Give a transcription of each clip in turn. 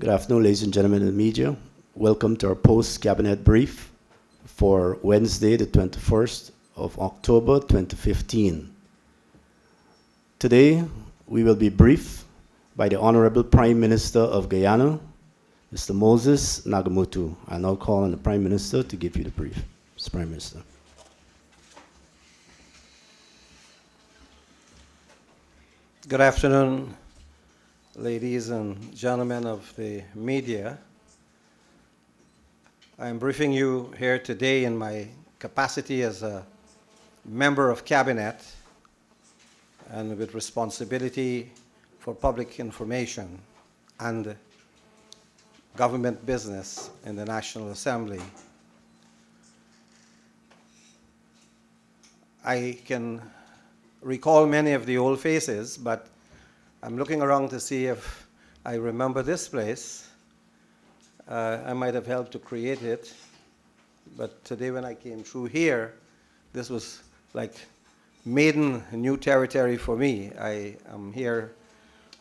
Good afternoon, ladies and gentlemen in the media. Welcome to our post-cabinet brief for Wednesday, the 21st of October, 2015. Today, we will be briefed by the Honorable Prime Minister of Guyana, Mr. Moses Nagamutu. I now call on the Prime Minister to give you the brief. Mr. Prime Minister. Good afternoon, ladies and gentlemen of the media. I am briefing you here today in my capacity as a member of cabinet and with responsibility for public information and government business in the National Assembly. I can recall many of the old faces, but I'm looking around to see if I remember this place. I might have helped to create it, but today when I came through here, this was like maiden new territory for me. I am here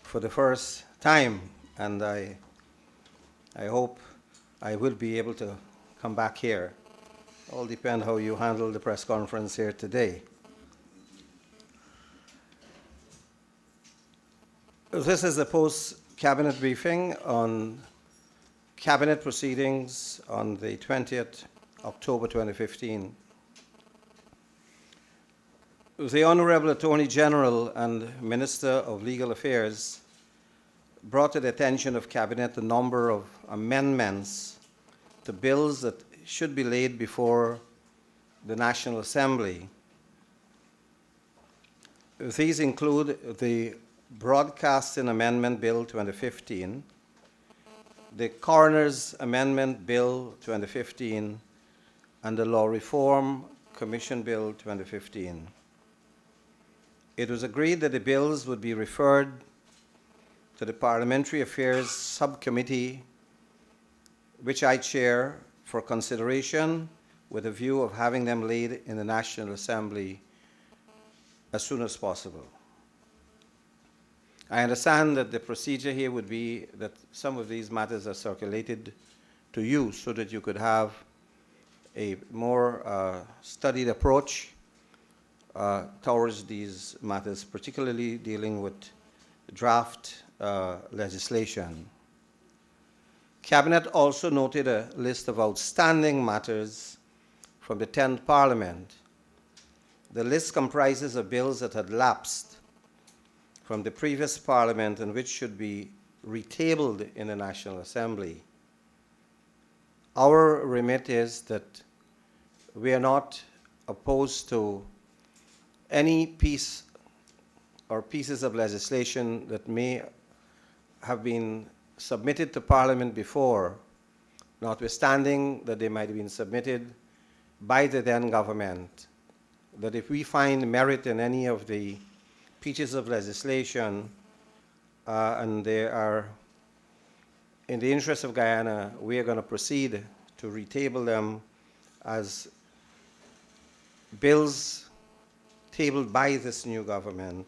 for the first time, and I hope I will be able to come back here. All depend how you handle the press conference here today. This is a post-cabinet briefing on cabinet proceedings on the 20th October 2015. The Honorable Attorney General and Minister of Legal Affairs brought to the attention of Cabinet a number of amendments to bills that should be laid before the National Assembly. These include the Broadcasting Amendment Bill 2015, the Coroner's Amendment Bill 2015, and the Law Reform Commission Bill 2015. It was agreed that the bills would be referred to the Parliamentary Affairs Subcommittee, which I chair, for consideration with a view of having them laid in the National Assembly as soon as possible. I understand that the procedure here would be that some of these matters are circulated to you so that you could have a more studied approach towards these matters, particularly dealing with draft legislation. Cabinet also noted a list of outstanding matters from the 10th Parliament. The list comprises of bills that had lapsed from the previous Parliament and which should be retabled in the National Assembly. Our remit is that we are not opposed to any piece or pieces of legislation that may have been submitted to Parliament before, notwithstanding that they might have been submitted by the then government, that if we find merit in any of the pieces of legislation and they are in the interest of Guyana, we are going to proceed to retable them as bills tabled by this new government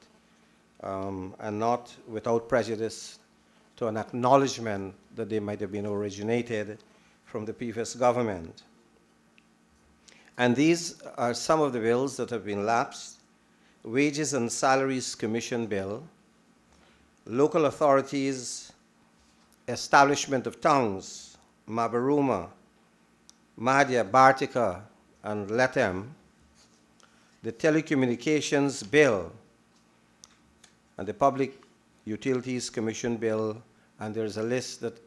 and not without prejudice to an acknowledgement that they might have been originated from the previous government. And these are some of the bills that have been lapsed: Wages and Salaries Commission Bill, Local Authorities Establishment of Tongues, Mabaruma, Madhya, Bartika, and Letem, the Telecommunications Bill, and the Public Utilities Commission Bill, and there's a list that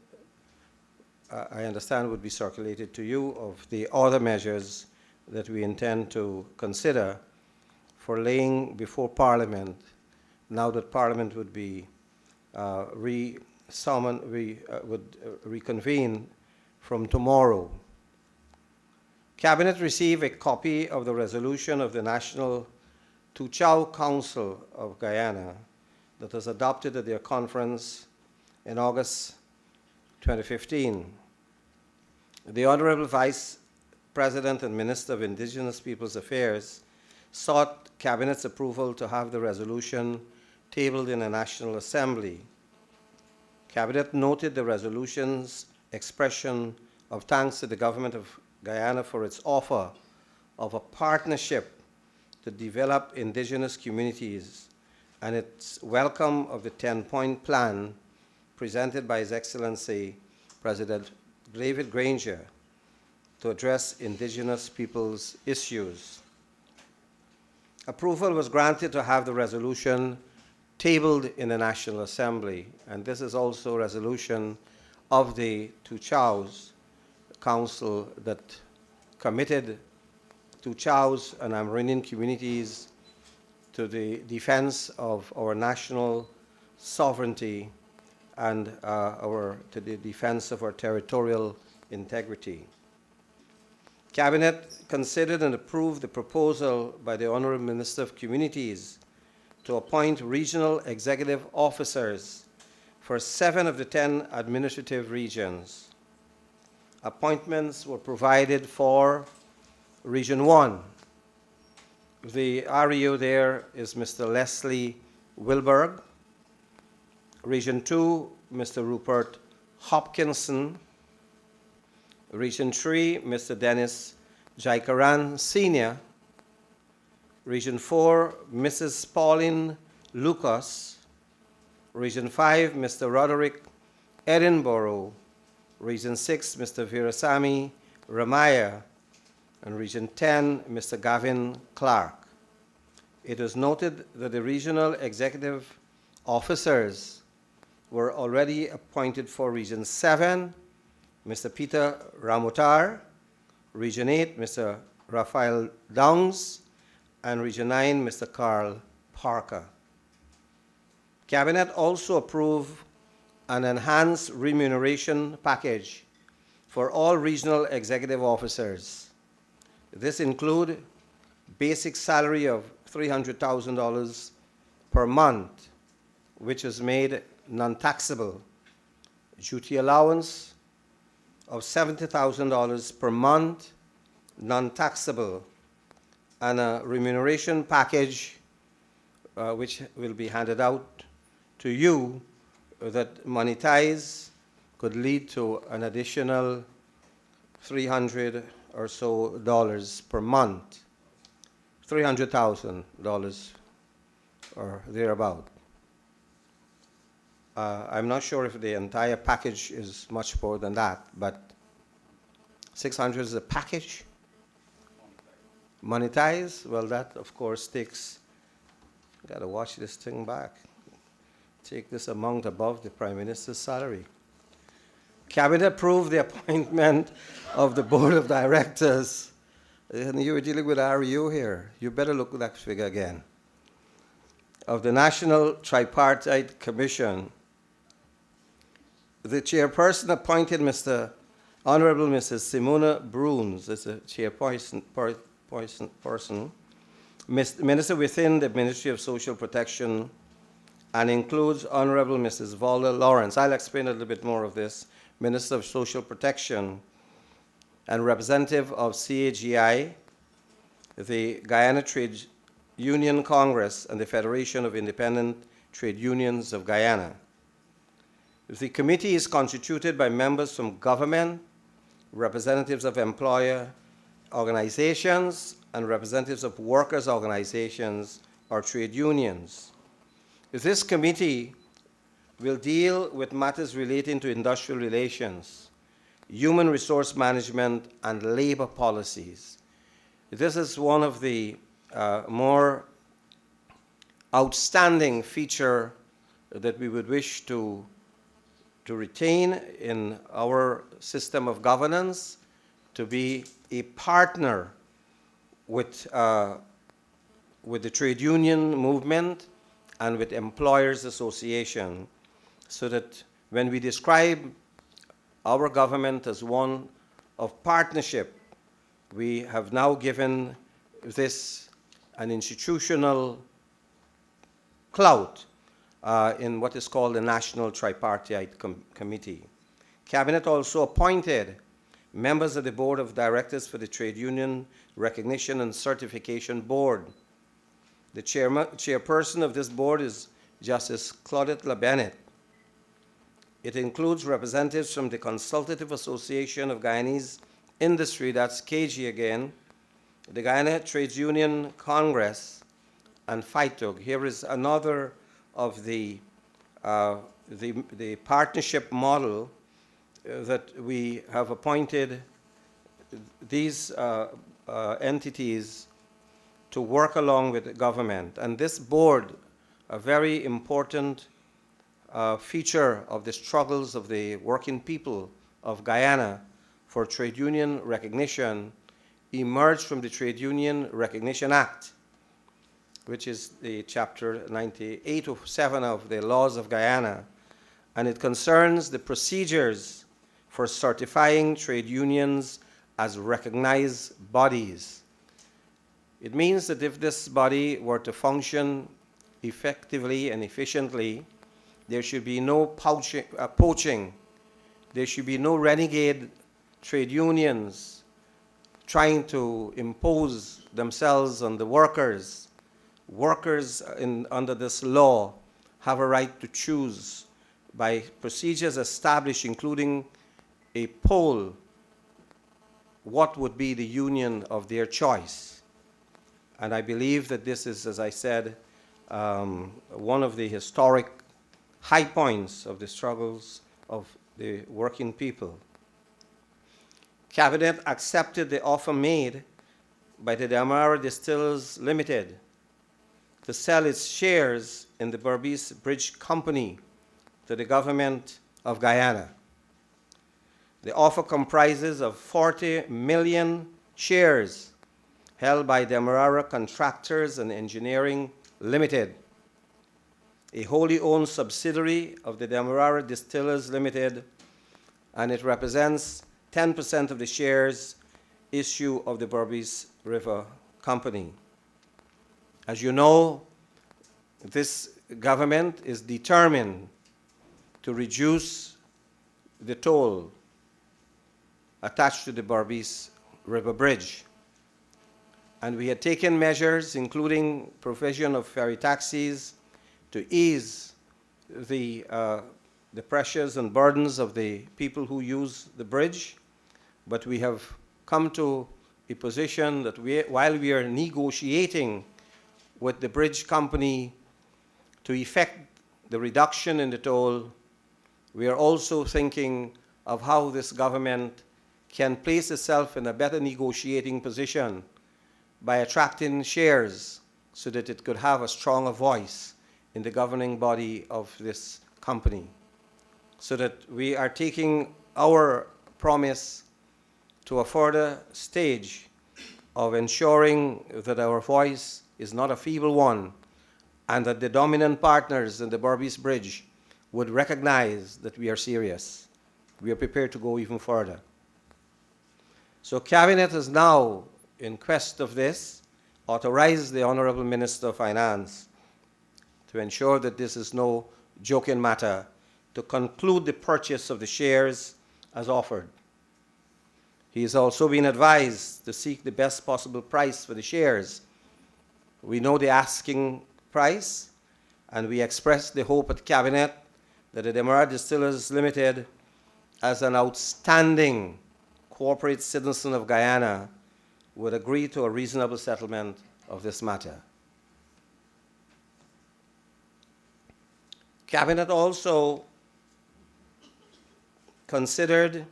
I understand would be circulated to you of the other measures that we intend to consider for laying before Parliament, now that Parliament would be reconvene from tomorrow. Cabinet received a copy of the resolution of the National Tuchau Council of Guyana that was adopted at their conference in August 2015. The Honorable Vice President and Minister of Indigenous Peoples Affairs sought Cabinet's approval to have the resolution tabled in the National Assembly. Cabinet noted the resolution's expression of thanks to the Government of Guyana for its offer of a partnership to develop indigenous communities and its welcome of the 10-point plan presented by His Excellency President David Granger to address indigenous peoples' issues. Approval was granted to have the resolution tabled in the National Assembly, and this is also a resolution of the Tuchaus Council that committed Tuchaus and Amerindian communities to the defense of our national sovereignty and to the defense of our territorial integrity. Cabinet considered and approved the proposal by the Honorable Minister of Communities to appoint regional executive officers for 7 of the 10 administrative regions. Appointments were provided for Region 1. The REO there is Mr. Leslie Wilberg. Region 2, Mr. Rupert Hopkinson. Region 3, Mr. Dennis Jaikaran Sr. Region 4, Mrs. Pauline Lucas. Region 5, Mr. Roderick Edinburgh. Region 6, Mr. Virasamy Ramaya. And Region 10, Mr. Gavin Clark. It is noted that the regional executive officers were already appointed for Region 7, Mr. Peter Ramutar, Region 8, Mr. Raphael Downs, and Region 9, Mr. Carl Parker. Cabinet also approved an enhanced remuneration package for all regional executive officers. This includes basic salary of $300,000 per month, which is made non-taxable, duty allowance of $70,000 per month, non-taxable, and a remuneration package which will be handed out to you that monetized could lead to an additional $300 or so per month, $300,000 or thereabout. I'm not sure if the entire package is much more than that, but 600 is a package. Monetize, well, that of course takes, got to watch this thing back. Take this amount above the Prime Minister's salary. Cabinet approved the appointment of the Board of Directors. And you were dealing with REU here. You better look at that figure again. Of the National Tripartite Commission. The chairperson appointed Honorable Mrs. Simona Bruns as a chairperson, Minister within the Ministry of Social Protection, and includes Honorable Mrs. Valda Lawrence. I'll explain a little bit more of this. Minister of Social Protection and representative of CAGI, the Guyana Trade Union Congress, and the Federation of Independent Trade Unions of Guyana. The committee is constituted by members from government, representatives of employer organizations, and representatives of workers' organizations or trade unions. This committee will deal with matters relating to industrial relations, human resource management, and labor policies. This is one of the more outstanding features that we would wish to retain in our system of governance, to be a partner with the trade union movement and with employers association, so that when we describe our government as one of partnership, we have now given this an institutional clout in what is called the National Tripartite Committee. Cabinet also appointed members of the Board of Directors for the Trade Union Recognition and Certification Board. The chairperson of this board is Justice Claudette LaBennett. It includes representatives from the Consultative Association of Guyanese Industry, that's KG again, the Guyana Trades Union Congress, and FITUG. Here is another of the partnership model that we have appointed these entities to work along with the government. And this board, a very important feature of the struggles of the working people of Guyana for trade union recognition, emerged from the Trade Union Recognition Act, which is the chapter 9807 of the laws of Guyana, and it concerns the procedures for certifying trade unions as recognized bodies. It means that if this body were to function effectively and efficiently, there should be no poaching. There should be no renegade trade unions trying to impose themselves on the workers. Workers under this law have a right to choose by procedures established, including a poll, what would be the union of their choice. And I believe that this is, as I said, one of the historic high points of the struggles of the working people. Cabinet accepted the offer made by the Demerara Distillers Limited to sell its shares in the Berbice Bridge Company to the government of Guyana. The offer comprises of 40 million shares held by Demerara Contractors and Engineering Limited, a wholly owned subsidiary of the Demerara Distillers Limited, and it represents 10% of the shares issue of the Berbice River Company. As you know, this government is determined to reduce the toll attached to the Berbice River Bridge. And we had taken measures, including provision of ferry taxis, to ease the pressures and burdens of the people who use the bridge. But we have come to a position that while we are negotiating with the bridge company to effect the reduction in the toll, we are also thinking of how this government can place itself in a better negotiating position by attracting shares so that it could have a stronger voice in the governing body of this company. So that we are taking our promise to a further stage of ensuring that our voice is not a feeble one, and that the dominant partners in the Berbice Bridge would recognize that we are serious. We are prepared to go even further. So Cabinet is now, in quest of this, authorized the Honorable Minister of Finance to ensure that this is no joking matter, to conclude the purchase of the shares as offered. He has also been advised to seek the best possible price for the shares. We know the asking price, and we express the hope at Cabinet that the Demerara Distillers Limited, as an outstanding corporate citizen of Guyana, would agree to a reasonable settlement of this matter. Cabinet also considered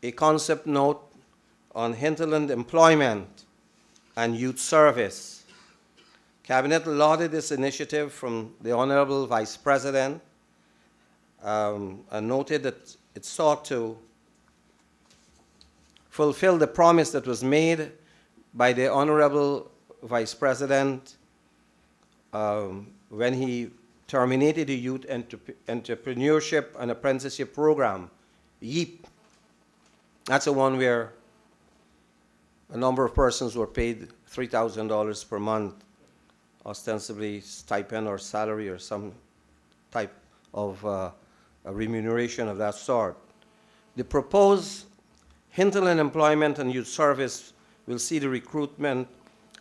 a concept note on hinterland employment and youth service. Cabinet lauded this initiative from the Honorable Vice President and noted that it sought to fulfill the promise that was made by the Honorable Vice President when he terminated the Youth Entrepreneurship and Apprenticeship Program, YEAP. That's the one where a number of persons were paid $3,000 per month, ostensibly stipend or salary or some type of a remuneration of that sort. The proposed hinterland employment and youth service will see the recruitment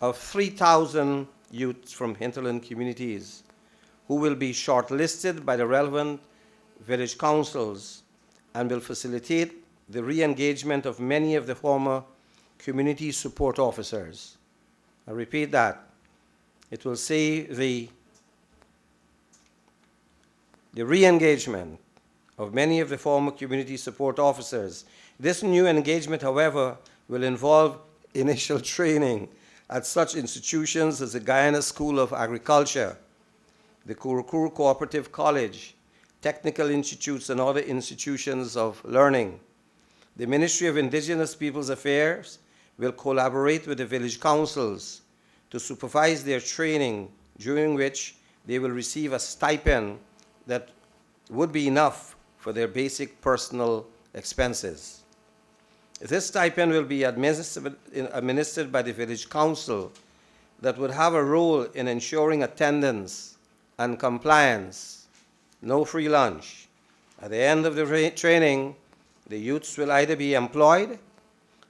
of 3,000 youths from hinterland communities who will be shortlisted by the relevant village councils and will facilitate the re-engagement of many of the former community support officers. I repeat that. It will see the re-engagement of many of the former community support officers. This new engagement, however, will involve initial training at such institutions as the Guyana School of Agriculture, the Kurukuru Cooperative College, technical institutes, and other institutions of learning. The Ministry of Indigenous Peoples Affairs will collaborate with the village councils to supervise their training, during which they will receive a stipend that would be enough for their basic personal expenses. This stipend will be administered by the village council that would have a role in ensuring attendance and compliance. No free lunch. At the end of the training, the youths will either be employed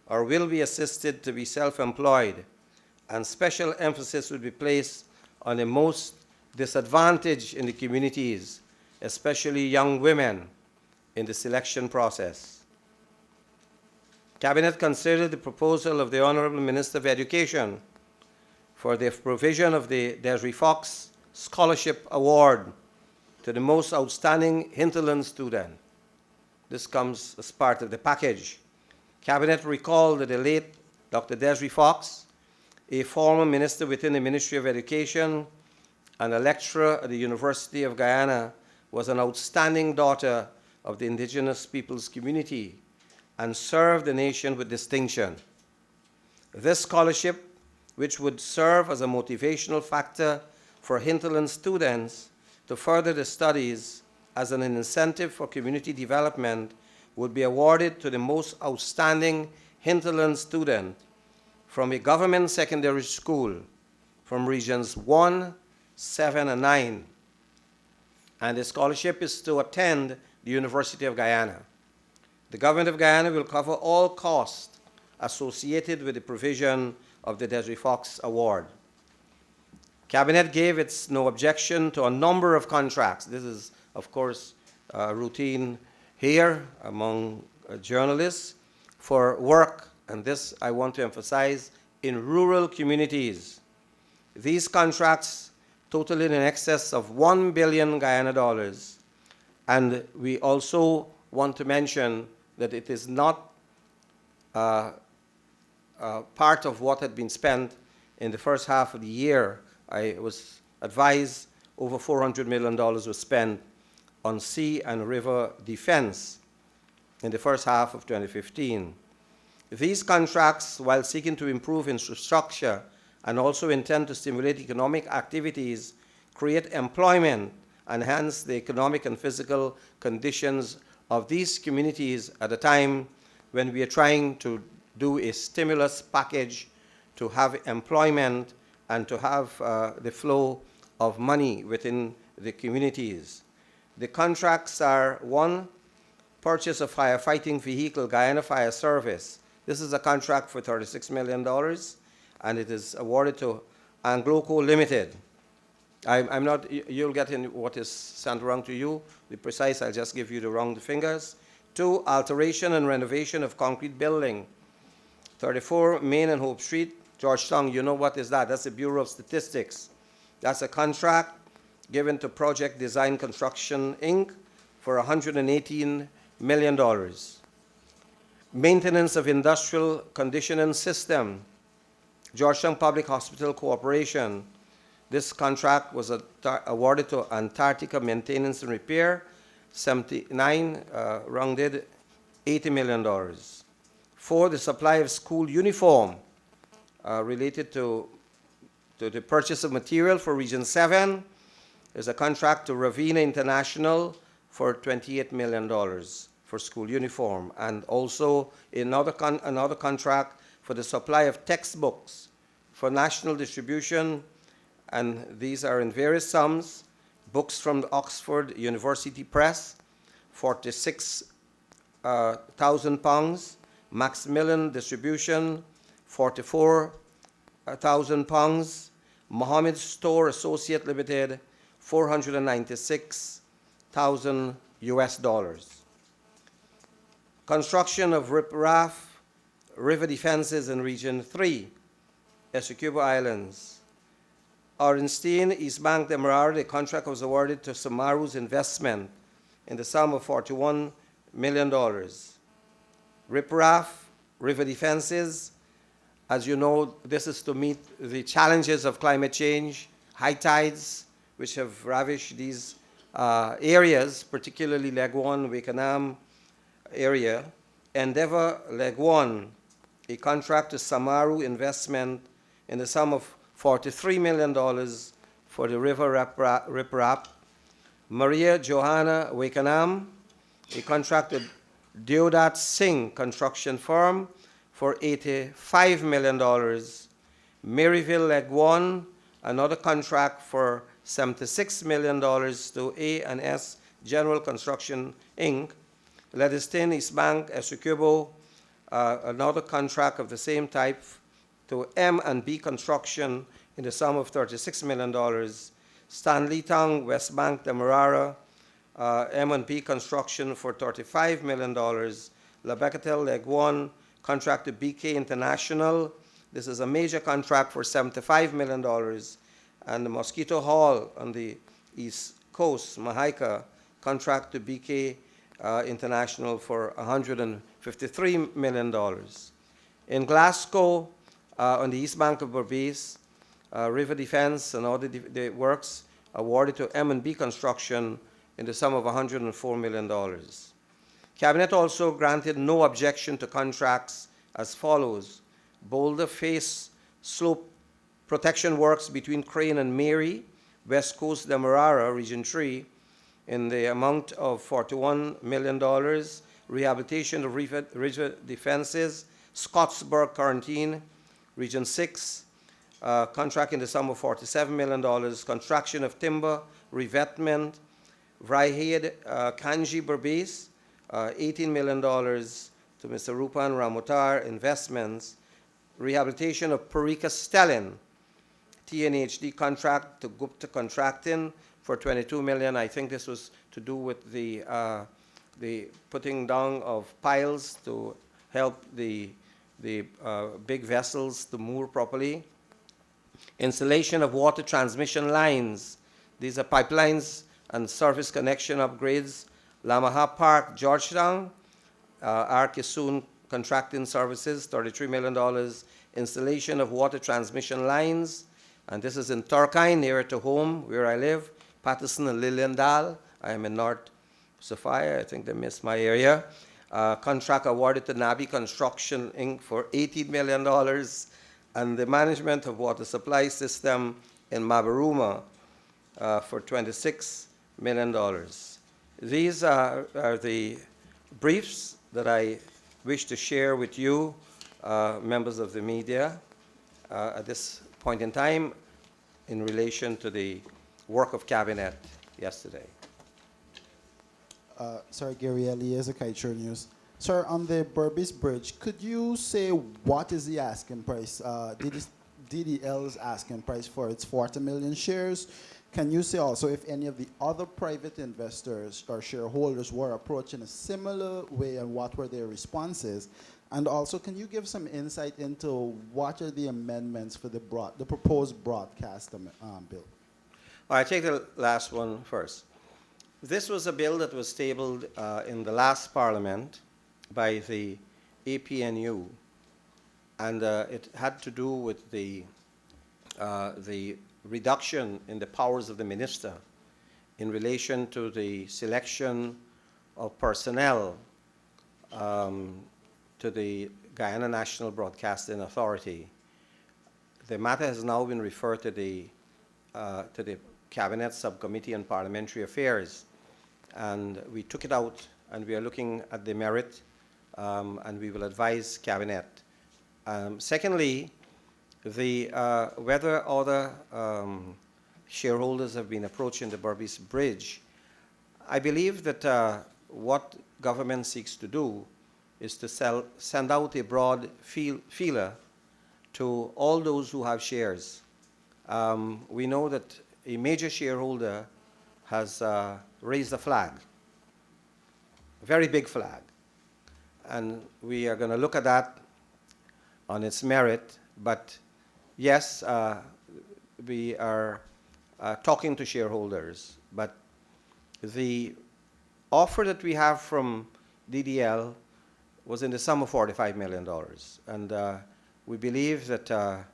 or will be assisted to be self-employed, and special emphasis will be placed on the most disadvantaged in the communities, especially young women, in the selection process. Cabinet considered the proposal of the Honorable Minister of Education for the provision of the Desiree Fox Scholarship Award to the most outstanding hinterland student. This comes as part of the package. Cabinet recalled that the late Dr. Desiree Fox, a former minister within the Ministry of Education and a lecturer at the University of Guyana, was an outstanding daughter of the indigenous peoples community and served the nation with distinction. This scholarship, which would serve as a motivational factor for hinterland students to further their studies as an incentive for community development, would be awarded to the most outstanding hinterland student from a government secondary school from regions 1, 7, and 9. And the scholarship is to attend the University of Guyana. The government of Guyana will cover all costs associated with the provision of the Desiree Fox Award. Cabinet gave its no objection to a number of contracts. This is, of course, routine here among journalists for work, and this I want to emphasize, in rural communities. These contracts totaling in excess of 1 billion Guyana dollars. And we also want to mention that it is not part of what had been spent in the first half of the year. I was advised over $400 million was spent on sea and river defense in the first half of 2015. These contracts, while seeking to improve infrastructure and also intend to stimulate economic activities, create employment, enhance the economic and physical conditions of these communities at a time when we are trying to do a stimulus package to have employment and to have the flow of money within the communities. The contracts are: 1, purchase of firefighting vehicle, Guyana Fire Service. This is a contract for $36 million, and it is awarded to Angloco Limited. I'm not, you'll get in what is sent around to you. The precise, I'll just give you the round fingers. 2, alteration and renovation of concrete building. 34 Main and Hope Street, Georgetown. You know what is that? That's the Bureau of Statistics. That's a contract given to Project Design Construction, Inc. for $118 million. Maintenance of industrial conditioning system, Georgetown Public Hospital Corporation. This contract was awarded to Antarctica Maintenance and Repair, 79, rounded $80 million. 4, the supply of school uniform related to the purchase of material for Region 7. There's a contract to Ravina International for $28 million for school uniform, and also another contract for the supply of textbooks for national distribution, and these are in various sums. Books from the Oxford University Press, £46,000. Macmillan Distribution, £44,000. Mohammed Store Associate Limited, $496,000. US dollars. Construction of riprap river defenses in Region 3, Essequibo Islands. Orenstein, East Bank, Demerara, the contract was awarded to Samaru's investment in the sum of $41 million. Riprap river defenses, as you know, this is to meet the challenges of climate change, high tides, which have ravished these areas, particularly Leg 1, Wakenham area. Endeavour Leg 1, a contract to Samaru investment in the sum of $43 million for the river riprap. Maria Johanna Wakenham, a contract to Deodat Singh construction firm for $85 million. Maryville Leg 1, another contract for $76 million to A&S General Construction, Inc. Ledestin, East Bank, Essequibo, another contract of the same type to M&B Construction in the sum of $36 million. Stanley Tong, West Bank, Demerara, M&B Construction for $35 million. La Becatel, Leg 1, contract to BK International. This is a major contract for $75 million. And the Mosquito Hall on the East Coast, Mahaika, contract to BK International for $153 million. In Glasgow, on the East Bank of Berbice, river defense and all the works awarded to M&B Construction in the sum of $104 million. Cabinet also granted no objection to contracts as follows: Boulder Face Slope Protection Works between Crane and Mary, West Coast Demerara, Region 3, in the amount of $41 million. Rehabilitation of river defenses, Scottsburg Quarantine, Region 6, contract in the sum of $47 million. Construction of timber, revetment, Vrihade Kanji Berbice, $18 million to Mr. Rupan Ramotar Investments. Rehabilitation of Parika Stellin, TNHD contract to Gupta Contracting for $22 million. I think this was to do with the putting down of piles to help the big vessels to moor properly. Installation of water transmission lines. These are pipelines and service connection upgrades. Lamaha Park, Georgetown, Arkisoon Contracting Services, $33 million. Installation of water transmission lines, and this is in Turkine, nearer to home, where I live, Patterson and Liliendal. I am in North Sophia. I think they missed my area. Contract awarded to Nabi Construction, Inc. for $18 million, and the management of water supply system in Mabaruma for $26 million. These are the briefs that I wish to share with you, members of the media, at this point in time in relation to the work of Cabinet yesterday. Sir, Gary Eliezer, Kite News. Sir, on the Berbice Bridge, could you say what is the asking price? DDL's asking price for its 40 million shares. Can you say also if any of the other private investors or shareholders were approached in a similar way and what were their responses? And also, can you give some insight into what are the amendments for the proposed broadcast bill? I take the last one first. This was a bill that was tabled in the last Parliament by the APNU, and it had to do with the reduction in the powers of the minister in relation to the selection of personnel to the Guyana National Broadcasting Authority. The matter has now been referred to the Cabinet Subcommittee on Parliamentary Affairs, and we took it out, and we are looking at the merit, and we will advise Cabinet. Secondly, whether other shareholders have been approaching the Berbice Bridge, I believe that what government seeks to do is to send out a broad feeler to all those who have shares. We know that a major shareholder has raised a flag, very big flag. And we are going to look at that on its merit. But yes, we are talking to shareholders. But the offer that we have from DDL was in the sum of $45 million. And we believe that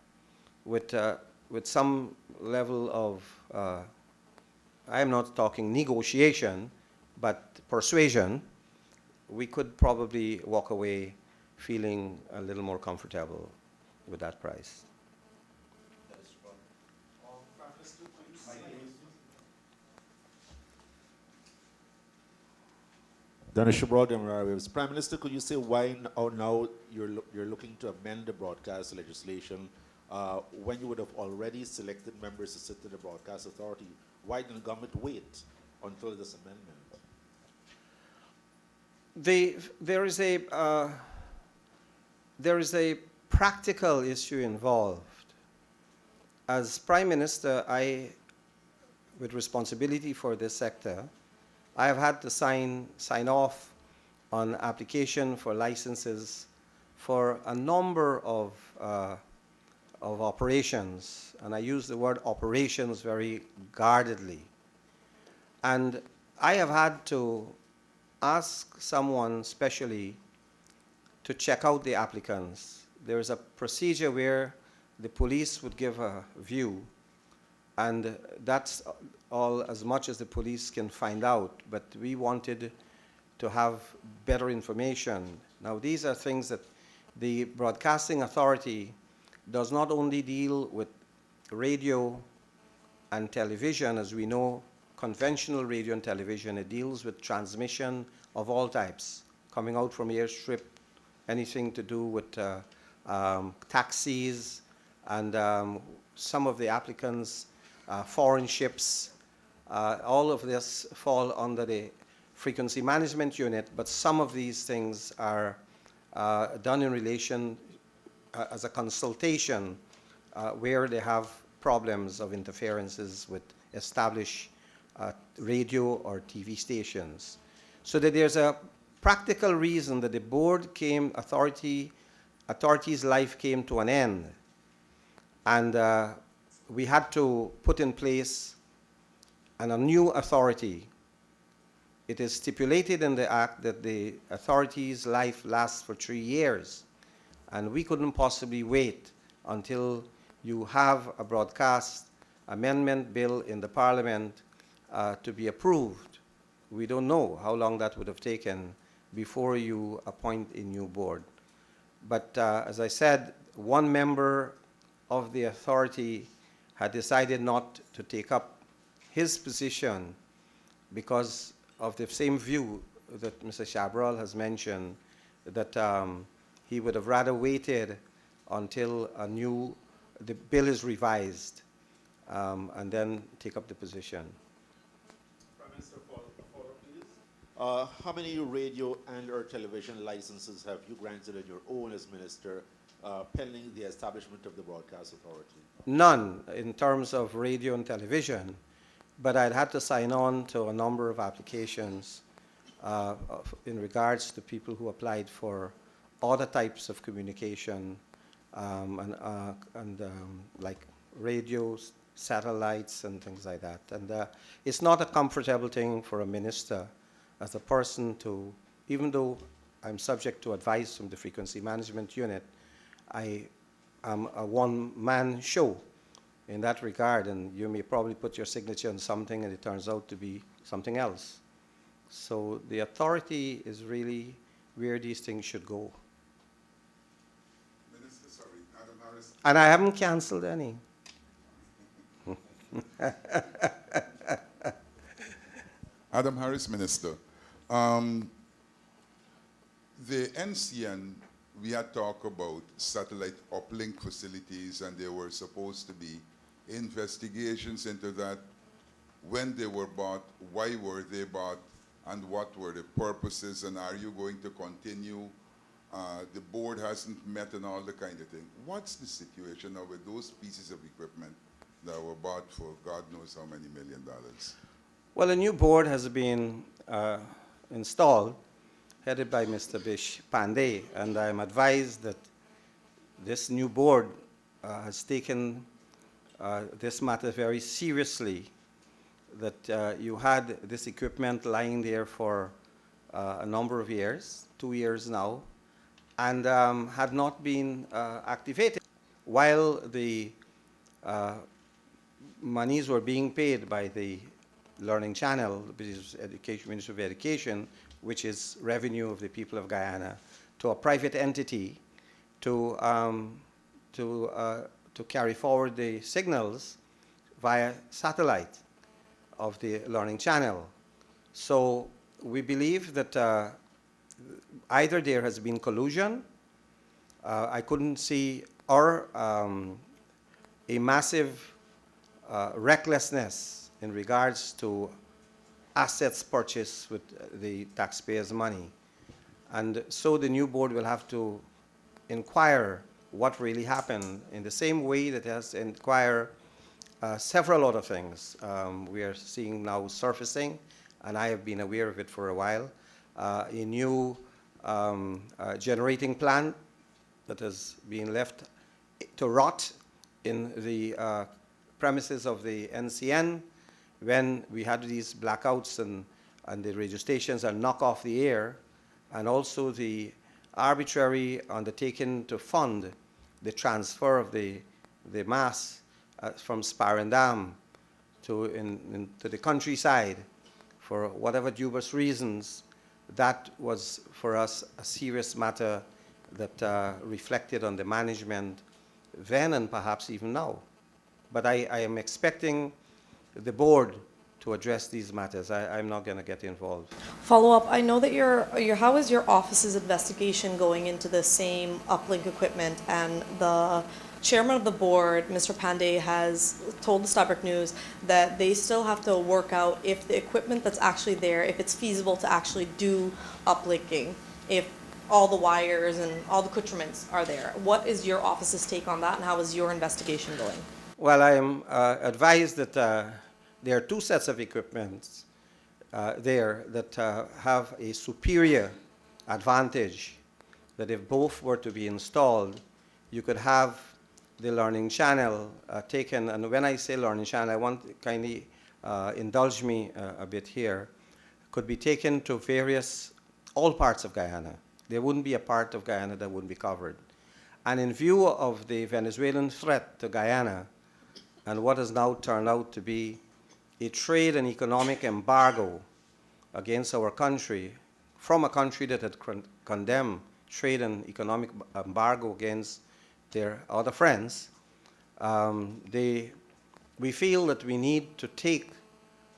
with some level of, I am not talking negotiation, but persuasion, we could probably walk away feeling a little more comfortable with that price. Danish Broadham, Prime Minister, could you say why now you're looking to amend the broadcast legislation when you would have already selected members to sit in the Broadcast Authority? Why didn't the government wait until this amendment? There is a practical issue involved. As Prime Minister, with responsibility for this sector, I have had to sign off on application for licenses for a number of operations, and I use the word operations very guardedly. And I have had to ask someone specially to check out the applicants. There is a procedure where the police would give a view, and that's all as much as the police can find out, but we wanted to have better information. Now, these are things that the Broadcasting Authority does not only deal with radio and television, as we know, conventional radio and television. It deals with transmission of all types, coming out from airstrip, anything to do with taxis, and some of the applicants, foreign ships. All of this fall under the frequency management unit, but some of these things are done in relation as a consultation where they have problems of interferences with established radio or TV stations. So that there's a practical reason that the board authority's life came to an end. And we had to put in place a new authority. It is stipulated in the Act that the authority's life lasts for 3 years. And we couldn't possibly wait until you have a broadcast amendment bill in the Parliament to be approved. We don't know how long that would have taken before you appoint a new board. But as I said, one member of the authority had decided not to take up his position because of the same view that Mr. Chabral has mentioned, that he would have rather waited until the bill is revised and then take up the position. Prime Minister, follow-up, please. How many radio and/or television licenses have you granted on your own as minister pending the establishment of the Broadcast Authority? None in terms of radio and television, but I'd had to sign on to a number of applications in regards to people who applied for other types of communication like radios, satellites, and things like that. And it's not a comfortable thing for a minister as a person to, even though I'm subject to advice from the Frequency Management Unit, I am a one-man show in that regard, and you may probably put your signature on something and it turns out to be something else. So the authority is really where these things should go. Minister, sorry, Adam Harris. And I haven't canceled any. Adam Harris, Minister. The NCN, we had talked about satellite uplink facilities, and there were supposed to be investigations into that, when they were bought, why were they bought, and what were the purposes, and are you going to continue? The board hasn't met and all the kind of thing. What's the situation now with those pieces of equipment that were bought for God knows how many $1 million? Well, a new board has been installed, headed by Mr. Bish Pandey, and I'm advised that this new board has taken this matter very seriously, that you had this equipment lying there for a number of years, 2 years now, and had not been activated. While the monies were being paid by the Learning Channel, which is Ministry of Education, which is revenue of the people of Guyana, to a private entity to carry forward the signals via satellite of the Learning Channel. So we believe that either there has been collusion, I couldn't see, or a massive recklessness in regards to assets purchased with the taxpayers' money. And so the new board will have to inquire what really happened in the same way that it has to inquire several other things. We are seeing now surfacing, and I have been aware of it for a while, a new generating plant that has been left to rot in the premises of the NCN when we had these blackouts and the radio stations are knock off the air, and also the arbitrary undertaking to fund the transfer of the mass from Sparendam to the countryside for whatever dubious reasons. That was for us a serious matter that reflected on the management then and perhaps even now. But I am expecting the board to address these matters. I'm not going to get involved. Follow up, I know that how is your office's investigation going into the same uplink equipment, and the chairman of the board, Mr. Pandey, has told the Starbreak News that they still have to work out if the equipment that's actually there, if it's feasible to actually do uplinking, if all the wires and all the accoutrements are there. What is your office's take on that, and how is your investigation going? Well, I am advised that there are two sets of equipment there that have a superior advantage, that if both were to be installed, you could have the Learning Channel taken. And when I say Learning Channel, I want to kindly indulge me a bit here, could be taken to all parts of Guyana. There wouldn't be a part of Guyana that wouldn't be covered. And in view of the Venezuelan threat to Guyana, and what has now turned out to be a trade and economic embargo against our country, from a country that had condemned trade and economic embargo against their other friends, we feel that we need to take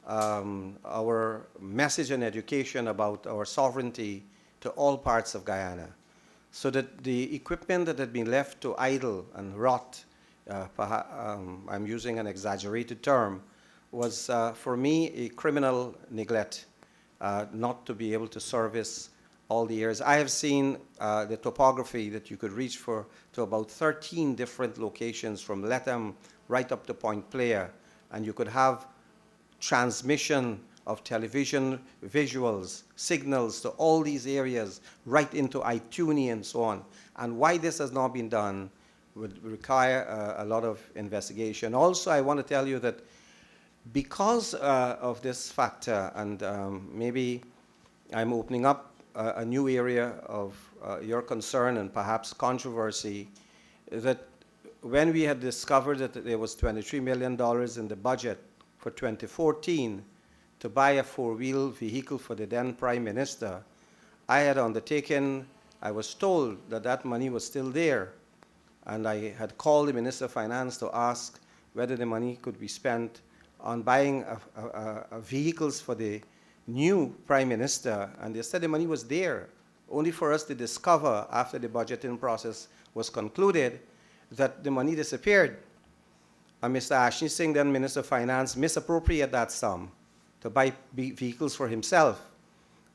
our message and education about our sovereignty to all parts of Guyana, so that the equipment that had been left to idle and rot, I'm using an exaggerated term, was for me a criminal neglect, not to be able to service all the areas. I have seen the topography that you could reach to about 13 different locations from Letham right up to Point Player, and you could have transmission of television visuals, signals to all these areas, right into iTunes and so on. And why this has not been done would require a lot of investigation. Also, I want to tell you that because of this factor, and maybe I'm opening up a new area of your concern and perhaps controversy, that when we had discovered that there was $23 million in the budget for 2014 to buy a four-wheel vehicle for the then Prime Minister, I had undertaken, I was told that that money was still there, and I had called the Minister of Finance to ask whether the money could be spent on buying vehicles for the new Prime Minister, and they said the money was there, only for us to discover after the budgeting process was concluded that the money disappeared. And Mr. Ashley Singh, then Minister of Finance, misappropriated that sum to buy vehicles for himself.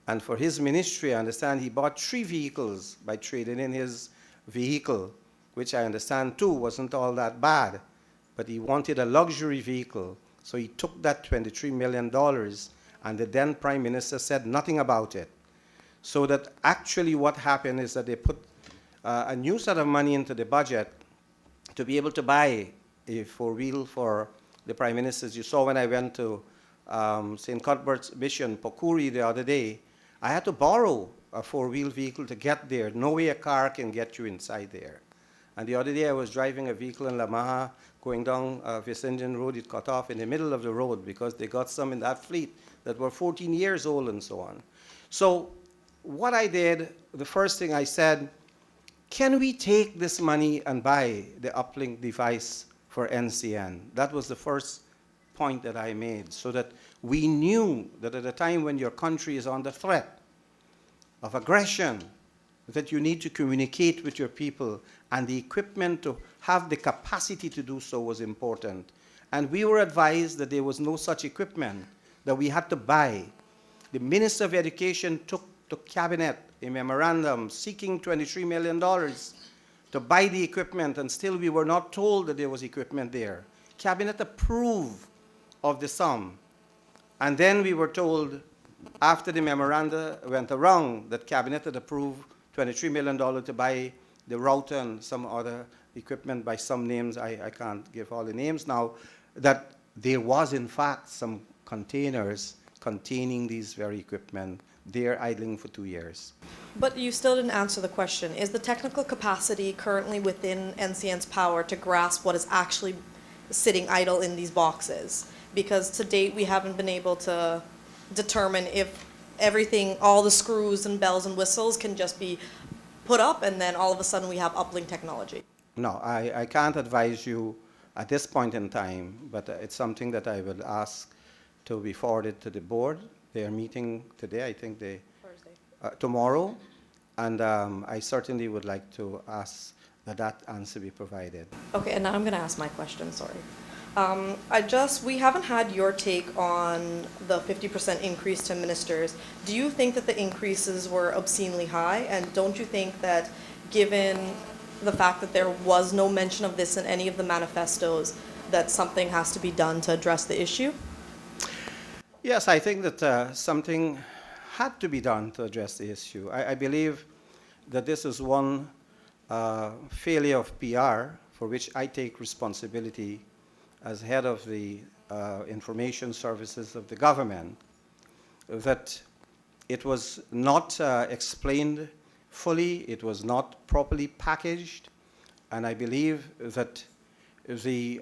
And for his ministry, I understand he bought 3 vehicles by trading in his vehicle, which I understand too wasn't all that bad, but he wanted a luxury vehicle. So he took that $23 million, and the then Prime Minister said nothing about it. So that actually what happened is that they put a new set of money into the budget to be able to buy a four-wheel for the Prime Ministers. You saw when I went to St. Cuthbert's Mission, Pokuri, the other day, I had to borrow a four-wheel vehicle to get there. No way a car can get you inside there. And the other day I was driving a vehicle in Lamaha going down West Indian Road. It cut off in the middle of the road because they got some in that fleet that were 14 years old and so on. So what I did, the first thing I said, can we take this money and buy the uplink device for NCN? That was the first point that I made, so that we knew that at a time when your country is under threat of aggression, that you need to communicate with your people, and the equipment to have the capacity to do so was important. And we were advised that there was no such equipment, that we had to buy. The Minister of Education took to Cabinet a memorandum seeking $23 million to buy the equipment, and still we were not told that there was equipment there. Cabinet approved of the sum. And then we were told, after the memoranda went around, that Cabinet had approved $23 million to buy the router and some other equipment by some names. I can't give all the names now. That there was, in fact, some containers containing these very equipment there idling for 2 years. But you still didn't answer the question. Is the technical capacity currently within NCN's power to grasp what is actually sitting idle in these boxes? Because to date, we haven't been able to determine if everything, all the screws and bells and whistles can just be put up and then all of a sudden we have uplink technology. No, I can't advise you at this point in time, but it's something that I will ask to be forwarded to the board. They are meeting today, I think Thursday. Tomorrow, and I certainly would like to ask that answer be provided. Okay, and now I'm going to ask my question, sorry. We haven't had your take on the 50% increase to ministers. Do you think that the increases were obscenely high? And don't you think that given the fact that there was no mention of this in any of the manifestos, that something has to be done to address the issue? Yes, I think that something had to be done to address the issue. I believe that this is one failure of PR for which I take responsibility as head of the information services of the government, that it was not explained fully, it was not properly packaged, and I believe that the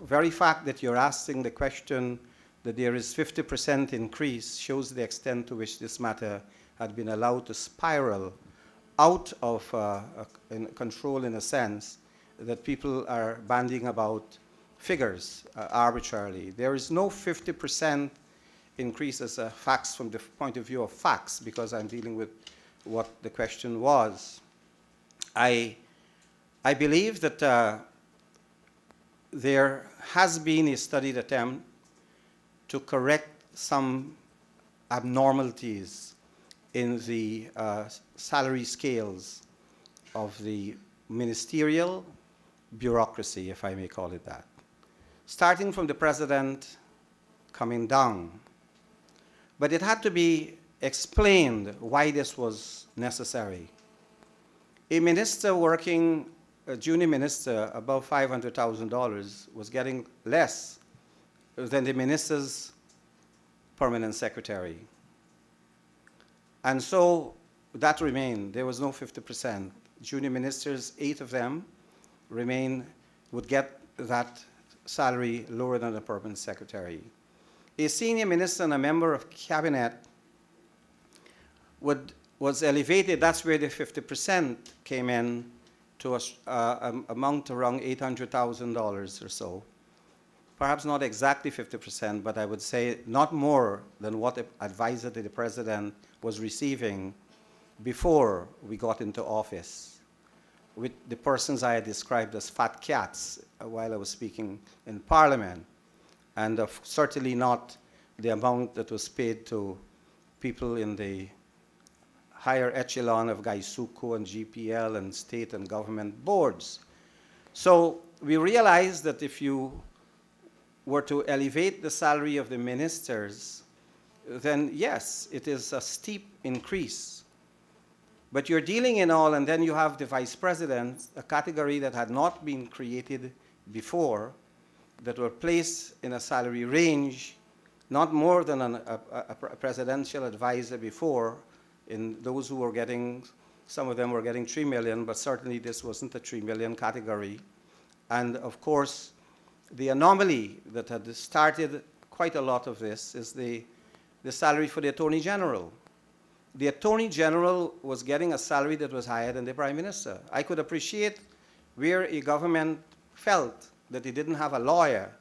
very fact that you're asking the question that there is 50% increase shows the extent to which this matter had been allowed to spiral out of control, in a sense, that people are bandying about figures arbitrarily. There is no 50% increase as a facts from the point of view of facts, because I'm dealing with what the question was. I believe that there has been a studied attempt to correct some abnormalities in the salary scales of the ministerial bureaucracy, if I may call it that. Starting from the president coming down. But it had to be explained why this was necessary. A minister working, a junior minister above $500,000 was getting less than the minister's permanent secretary. And so that remained. There was no 50%. Junior ministers, 8 of them, would get that salary lower than the permanent secretary. A senior minister and a member of cabinet was elevated. That's where the 50% came in to amount around $800,000 or so. Perhaps not exactly 50%, but I would say not more than what the advisor to the president was receiving before we got into office, with the persons I had described as fat cats while I was speaking in Parliament, and certainly not the amount that was paid to people in the higher echelon of Gaisuco and GPL and state and government boards. So we realized that if you were to elevate the salary of the ministers, then yes, it is a steep increase. But you're dealing in all, and then you have the vice president, a category that had not been created before, that were placed in a salary range not more than a presidential advisor before, in those who were getting, some of them were getting 3 million, but certainly this wasn't a 3 million category. And of course, the anomaly that had started quite a lot of this is the salary for the Attorney General. The Attorney General was getting a salary that was higher than the Prime Minister. I could appreciate where a government felt that it didn't have a lawyer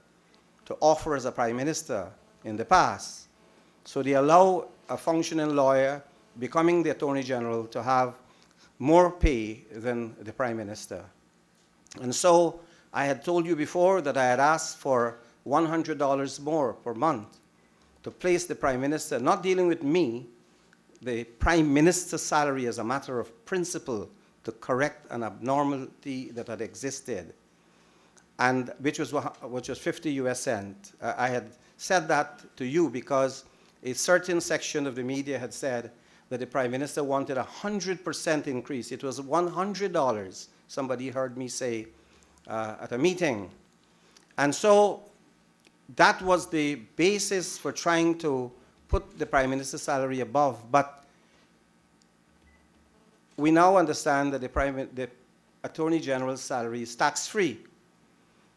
to offer as a Prime Minister in the past. So they allow a functioning lawyer becoming the Attorney General to have more pay than the Prime Minister. And so I had told you before that I had asked for $100 more per month to place the Prime Minister, not dealing with me, the Prime Minister's salary as a matter of principle to correct an abnormality that had existed, and which was 50 US cents. I had said that to you because a certain section of the media had said that the Prime Minister wanted a 100% increase. It was $100, somebody heard me say at a meeting. And so that was the basis for trying to put the Prime Minister's salary above. But we now understand that the Attorney General's salary is tax-free,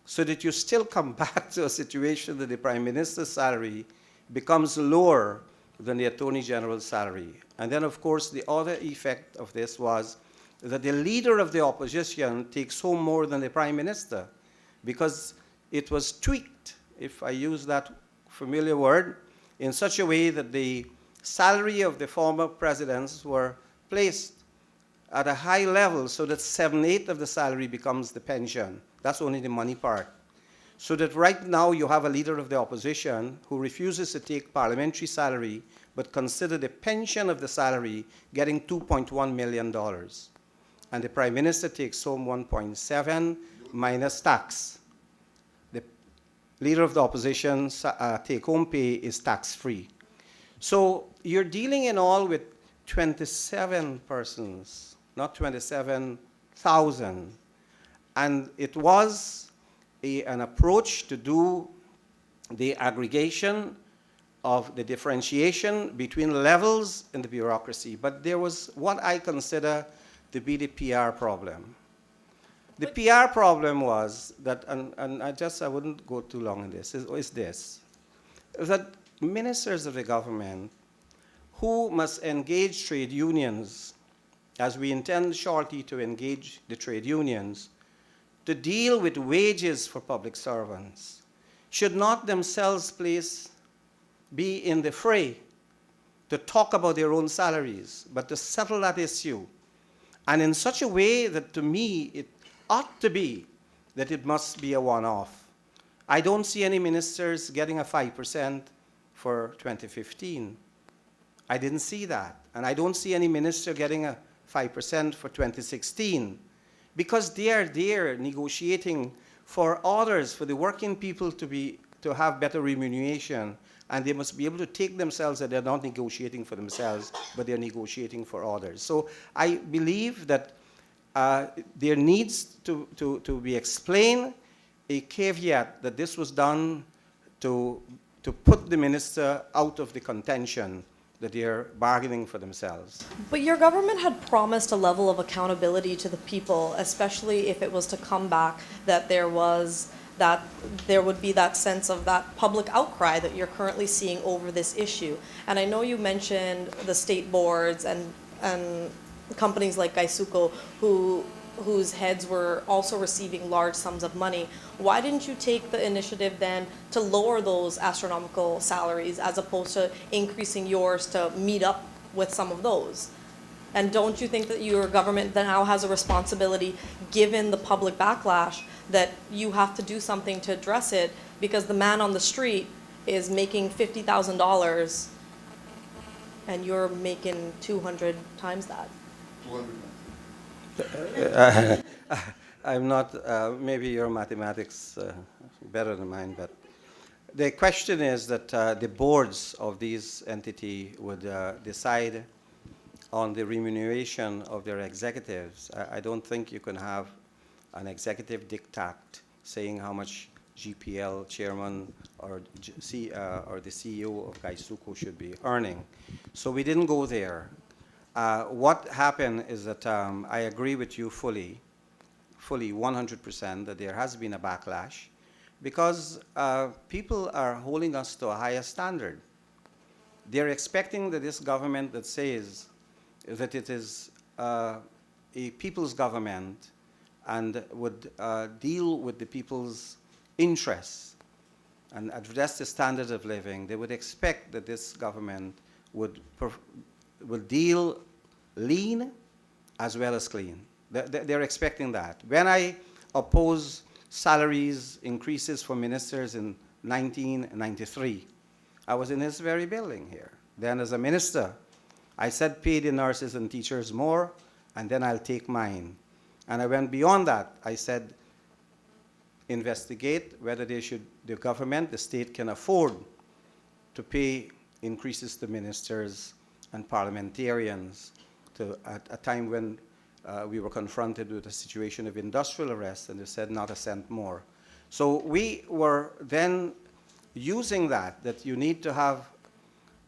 so that you still come back to a situation that the Prime Minister's salary becomes lower than the Attorney General's salary. And then, of course, the other effect of this was that the leader of the opposition takes home more than the Prime Minister, because it was tweaked, if I use that familiar word, in such a way that the salary of the former presidents were placed at a high level so that 7/8 of the salary becomes the pension. That's only the money part. So that right now you have a leader of the opposition who refuses to take parliamentary salary but consider the pension of the salary getting $2.1 million. And the Prime Minister takes home 1.7 minus tax. The leader of the opposition take-home pay is tax-free. So you're dealing in all with 27 persons, not 27,000. And it was an approach to do the aggregation of the differentiation between levels in the bureaucracy. But there was what I consider to be the PR problem. The PR problem was that, and I wouldn't go too long in this, is this, that ministers of the government who must engage trade unions, as we intend shortly to engage the trade unions, to deal with wages for public servants, should not themselves be in the fray to talk about their own salaries, but to settle that issue. And in such a way that, to me, it ought to be that it must be a one-off. I don't see any ministers getting a 5% for 2015. I didn't see that. And I don't see any minister getting a 5% for 2016, because they are there negotiating for others, for the working people to have better remuneration, and they must be able to take themselves that they're not negotiating for themselves, but they're negotiating for others. So I believe that there needs to be explained a caveat that this was done to put the minister out of the contention that they're bargaining for themselves. But your government had promised a level of accountability to the people, especially if it was to come back that there would be that sense of that public outcry that you're currently seeing over this issue. And I know you mentioned the state boards and companies like Gaisuco whose heads were also receiving large sums of money. Why didn't you take the initiative then to lower those astronomical salaries as opposed to increasing yours to meet up with some of those? And don't you think that your government now has a responsibility, given the public backlash, that you have to do something to address it, because the man on the street is making $50,000 and you're making 200 times that? 200. I'm not, maybe your mathematics better than mine, but the question is that the boards of these entities would decide on the remuneration of their executives. I don't think you can have an executive diktat saying how much GPL chairman or the CEO of Gaisuco should be earning. So we didn't go there. What happened is that I agree with you fully 100% that there has been a backlash because people are holding us to a higher standard. They're expecting that this government that says that it is a people's government and would deal with the people's interests and address the standards of living, they would expect that this government would deal lean as well as clean. They're expecting that. When I oppose salaries increases for ministers in 1993, I was in this very building here. Then as a minister, I said pay the nurses and teachers more, and then I'll take mine. And I went beyond that. I said investigate whether the government, the state can afford to pay increases to ministers and parliamentarians at a time when we were confronted with a situation of industrial arrest, and they said not a cent more. So we were then using that you need to have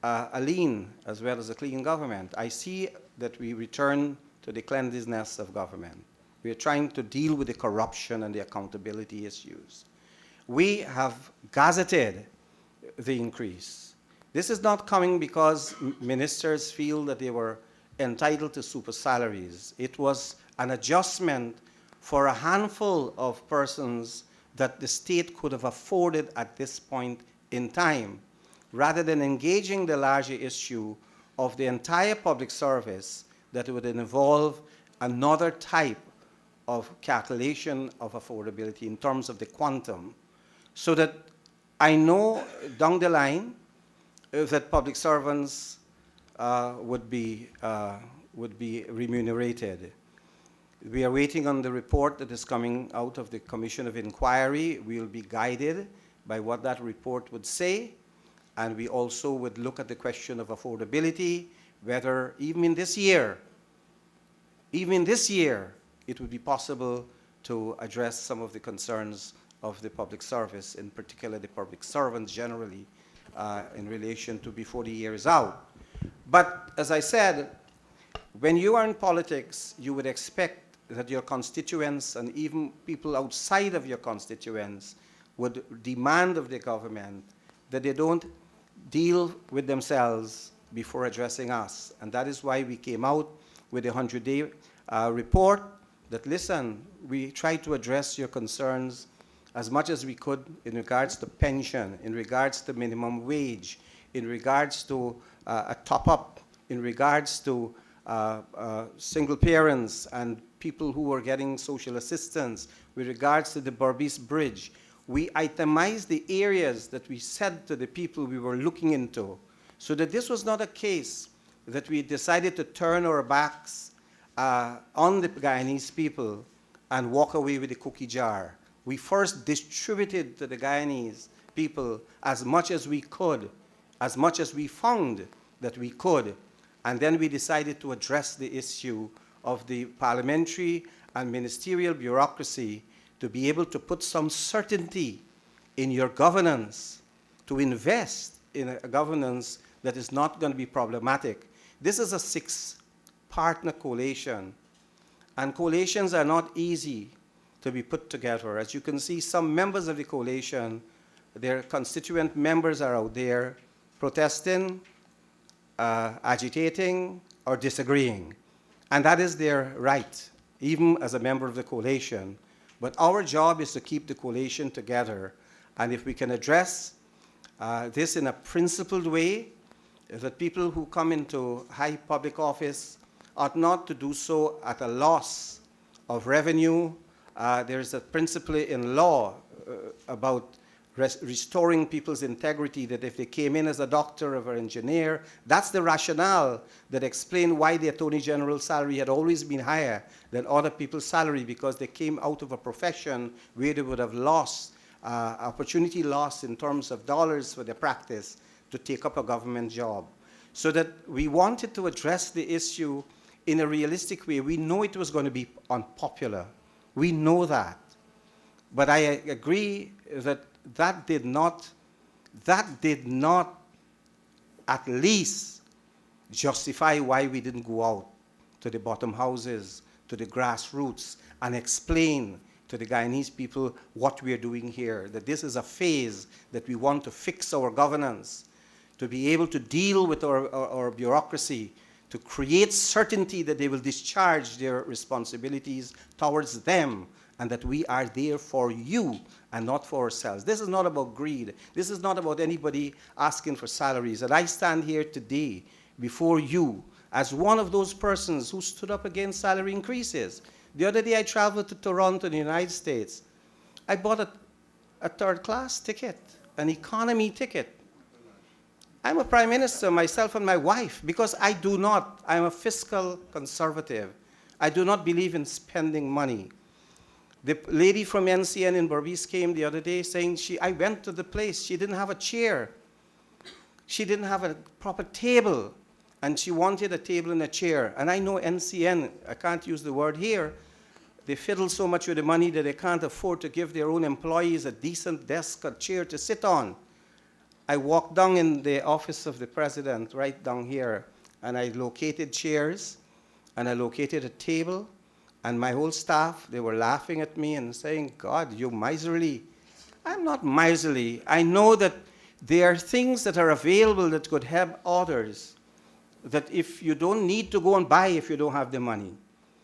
a lean as well as a clean government. I see that we return to the cleanliness of government. We are trying to deal with the corruption and the accountability issues. We have gazetted the increase. This is not coming because ministers feel that they were entitled to super salaries. It was an adjustment for a handful of persons that the state could have afforded at this point in time, rather than engaging the larger issue of the entire public service that would involve another type of calculation of affordability in terms of the quantum, so that I know down the line that public servants would be remunerated. We are waiting on the report that is coming out of the Commission of Inquiry. We will be guided by what that report would say, and we also would look at the question of affordability, whether even in this year, it would be possible to address some of the concerns of the public service, in particular the public servants generally, in relation to before the year is out. But as I said, when you are in politics, you would expect that your constituents and even people outside of your constituents would demand of the government that they don't deal with themselves before addressing us. And that is why we came out with a 100-day report that, listen, we tried to address your concerns as much as we could in regards to pension, in regards to minimum wage, in regards to a top-up, in regards to single parents and people who were getting social assistance, with regards to the Berbice Bridge. We itemized the areas that we said to the people we were looking into, so that this was not a case that we decided to turn our backs on the Guyanese people and walk away with the cookie jar. We first distributed to the Guyanese people as much as we could, as much as we found that we could, and then we decided to address the issue of the parliamentary and ministerial bureaucracy to be able to put some certainty in your governance, to invest in a governance that is not going to be problematic. This is a six-partner coalition, and coalitions are not easy to be put together. As you can see, some members of the coalition, their constituent members are out there protesting, agitating, or disagreeing. And that is their right, even as a member of the coalition. But our job is to keep the coalition together. And if we can address this in a principled way, that people who come into high public office ought not to do so at a loss of revenue. There is a principle in law about restoring people's integrity, that if they came in as a doctor or an engineer, that's the rationale that explained why the Attorney General's salary had always been higher than other people's salary, because they came out of a profession where they would have lost, opportunity lost in terms of dollars for their practice to take up a government job. So that we wanted to address the issue in a realistic way. We know it was going to be unpopular. We know that. But I agree that that did not at least justify why we didn't go out to the bottom houses, to the grassroots, and explain to the Guyanese people what we are doing here, that this is a phase that we want to fix our governance, to be able to deal with our bureaucracy, to create certainty that they will discharge their responsibilities towards them, and that we are there for you and not for ourselves. This is not about greed. This is not about anybody asking for salaries. And I stand here today before you as one of those persons who stood up against salary increases. The other day I traveled to Toronto in the United States. I bought a third-class ticket, an economy ticket. I'm a prime minister, myself and my wife, because I'm a fiscal conservative. I do not believe in spending money. The lady from NCN in Berbice came the other day saying I went to the place, she didn't have a chair. She didn't have a proper table, and she wanted a table and a chair. And I know NCN, I can't use the word here, they fiddle so much with the money that they can't afford to give their own employees a decent desk or chair to sit on. I walked down in the office of the president, right down here, and I located chairs, and I located a table, and my whole staff, they were laughing at me and saying, God, you're miserly. I'm not miserly. I know that there are things that are available that could help others, that if you don't need to go and buy if you don't have the money.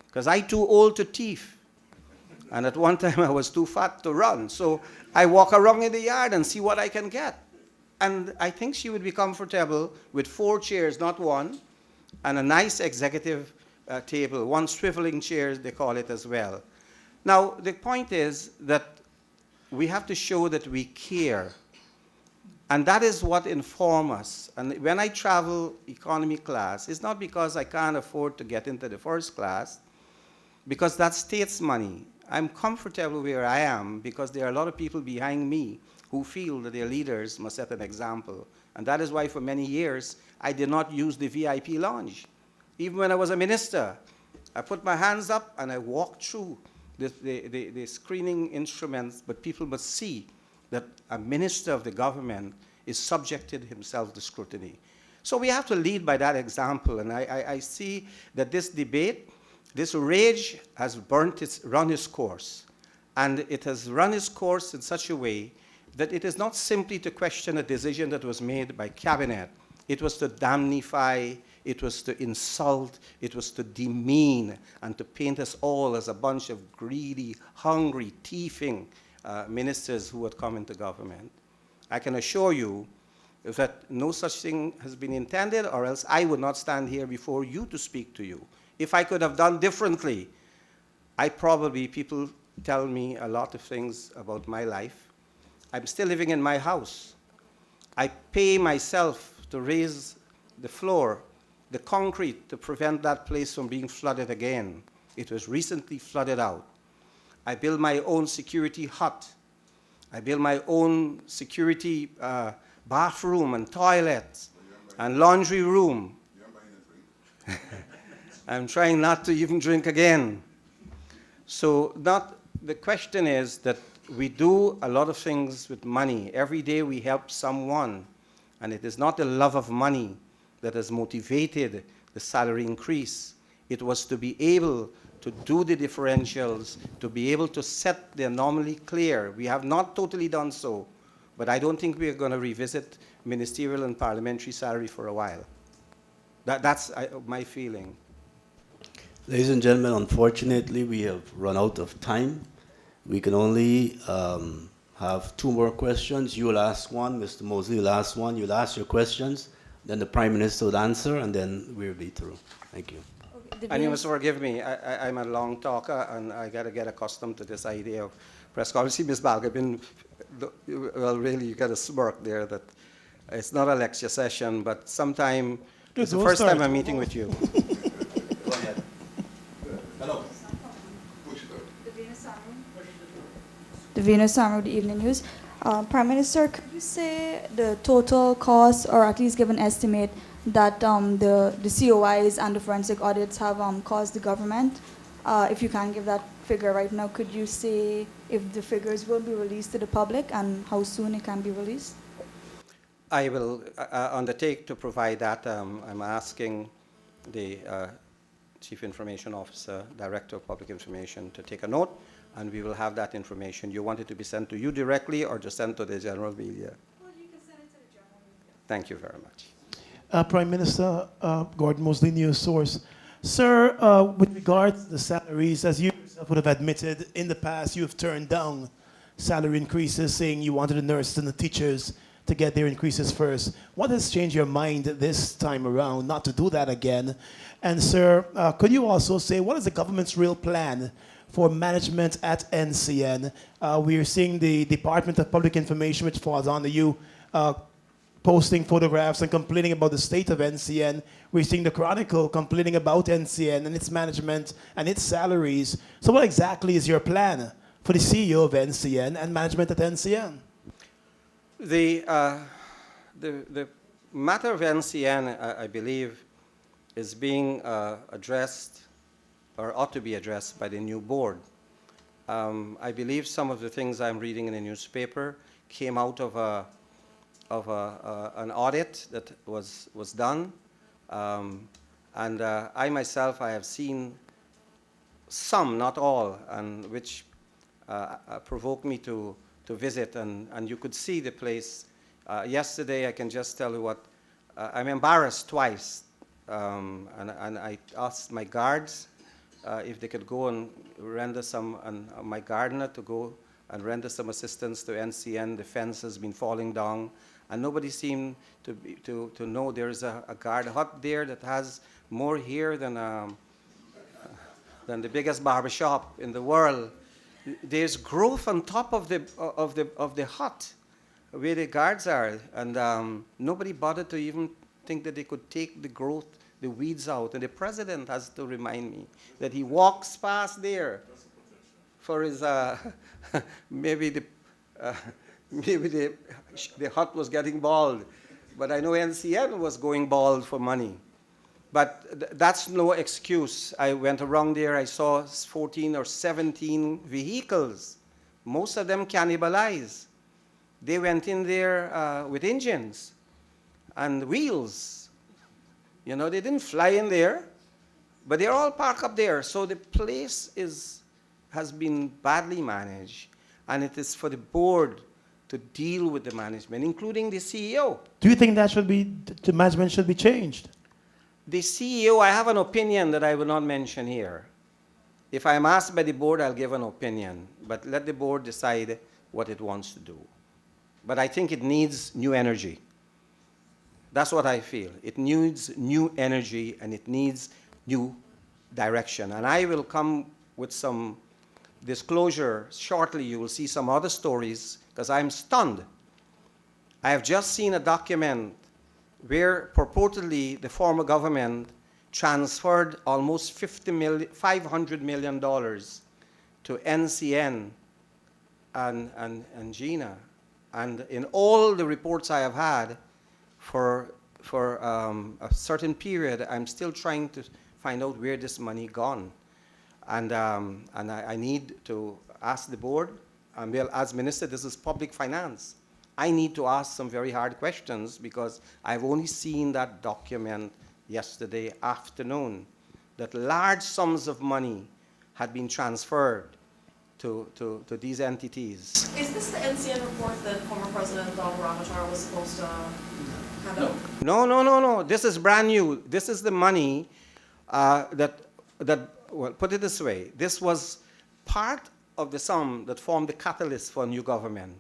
Because I'm too old to thief. And at one time I was too fat to run. So I walk around in the yard and see what I can get. And I think she would be comfortable with 4 chairs, not one, and a nice executive table, one swiveling chair, they call it as well. Now, the point is that we have to show that we care. And that is what informs us. And when I travel economy class, it's not because I can't afford to get into the first class, because that's state's money. I'm comfortable where I am because there are a lot of people behind me who feel that their leaders must set an example. And that is why for many years, I did not use the VIP lounge. Even when I was a minister, I put my hands up and I walked through the screening instruments, but people must see that a minister of the government is subjected himself to scrutiny. So we have to lead by that example, and I see that this debate, this rage has run its course, and it has run its course in such a way that it is not simply to question a decision that was made by cabinet. It was to damnify, it was to insult, it was to demean, and to paint us all as a bunch of greedy, hungry, thieving ministers who had come into government. I can assure you that no such thing has been intended, or else I would not stand here before you to speak to you. If I could have done differently, people tell me a lot of things about my life. I'm still living in my house. I pay myself to raise the floor, the concrete, to prevent that place from being flooded again. It was recently flooded out. I build my own security hut. I build my own security bathroom and toilet and laundry room. I'm trying not to even drink again. So the question is that we do a lot of things with money. Every day we help someone, and it is not the love of money that has motivated the salary increase. It was to be able to do the differentials, to be able to set the anomaly clear. We have not totally done so, but I don't think we are going to revisit ministerial and parliamentary salary for a while. That's my feeling. Ladies and gentlemen, unfortunately, we have run out of time. We can only have 2 more questions. You will ask one, Mr. Mosley will ask one. You'll ask your questions, then the Prime Minister will answer, and then we'll be through. Thank you. And you must forgive me, I'm a long talker, and I got to get accustomed to this idea of press conference. See, Ms. Balgobin, well, really, you got a smirk there that it's not a lecture session, but sometime, it's the first time I'm meeting with you. Go ahead. Hello. Push it out. Davina Samu, the Evening News. Prime Minister, could you say the total cost, or at least give an estimate, that the COIs and the forensic audits have caused the government. If you can't give that figure right now, could you say if the figures will be released to the public and how soon it can be released? I will undertake to provide that. I'm asking the Chief Information Officer, Director of Public Information, to take a note, and we will have that information. You want it to be sent to you directly or just sent to the general media? Well, you can send it to the general media. Thank you very much. Prime Minister Gordon Mosley, News Source. Sir, with regard to the salaries, as you yourself would have admitted, in the past you have turned down salary increases, saying you wanted the nurses and the teachers to get their increases first. What has changed your mind this time around not to do that again? And sir, could you also say what is the government's real plan for management at NCN? We are seeing the Department of Public Information, which falls under you, posting photographs and complaining about the state of NCN. We're seeing the Chronicle complaining about NCN and its management and its salaries. So what exactly is your plan for the CEO of NCN and management at NCN? The matter of NCN, I believe, is being addressed or ought to be addressed by the new board. I believe some of the things I'm reading in the newspaper came out of an audit that was done. And I myself, I have seen some, not all, and which provoked me to visit, and you could see the place. Yesterday, I can just tell you what, I'm embarrassed twice. And I asked my guards if they could go and render some, and my gardener to go and render some assistance to NCN. The fence has been falling down, and nobody seemed to know there's a guard hut there that has more hair than the biggest barbershop in the world. There's growth on top of the hut where the guards are, and nobody bothered to even think that they could take the growth, the weeds out. And the president has to remind me that he walks past there for his maybe the hut was getting bald, but I know NCN was going bald for money. But that's no excuse. I went around there, I saw 14 or 17 vehicles, most of them cannibalized. They went in there with engines and wheels. You know, they didn't fly in there, but they're all parked up there. So the place has been badly managed, and it is for the board to deal with the management, including the CEO. Do you think that the management should be changed? The CEO, I have an opinion that I will not mention here. If I'm asked by the board, I'll give an opinion, but let the board decide what it wants to do. But I think it needs new energy. That's what I feel. It needs new energy, and it needs new direction. And I will come with some disclosure shortly. You will see some other stories, because I'm stunned. I have just seen a document where purportedly the former government transferred almost $500 million to NCN and GINA. And in all the reports I have had for a certain period, I'm still trying to find out where this money gone. And I need to ask the board, well, as minister, this is public finance. I need to ask some very hard questions, because I've only seen that document yesterday afternoon, that large sums of money had been transferred to these entities. Is this the NCN report that former President Donald Ramachar was supposed to hand out? No. This is brand new. This is the money well, put it this way. This was part of the sum that formed the catalyst for a new government,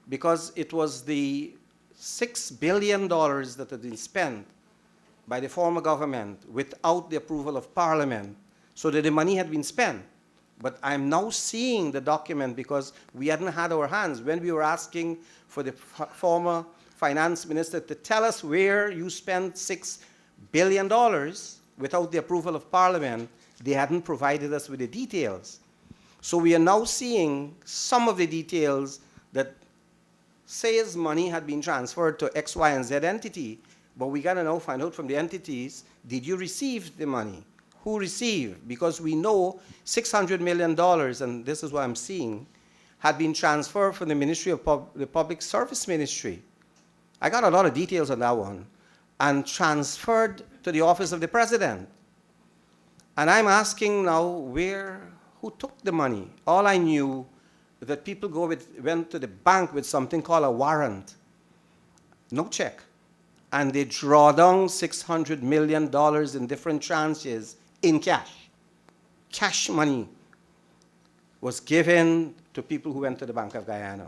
because it was the $6 billion that had been spent by the former government without the approval of Parliament, so that the money had been spent. But I'm now seeing the document, because we hadn't had our hands. When we were asking for the former finance minister to tell us where you spent $6 billion without the approval of Parliament, they hadn't provided us with the details. So we are now seeing some of the details that says money had been transferred to X, Y, and Z entity, But we got to now find out from the entities, did you receive the money? Who received? Because we know $600 million, and this is what I'm seeing, had been transferred from the Ministry of the Public Service Ministry. I got a lot of details on that one, and transferred to the Office of the President. And I'm asking now who took the money? All I knew that people went to the bank with something called a warrant, no check. And they draw down $600 million in different tranches in cash. Cash money was given to people who went to the Bank of Guyana.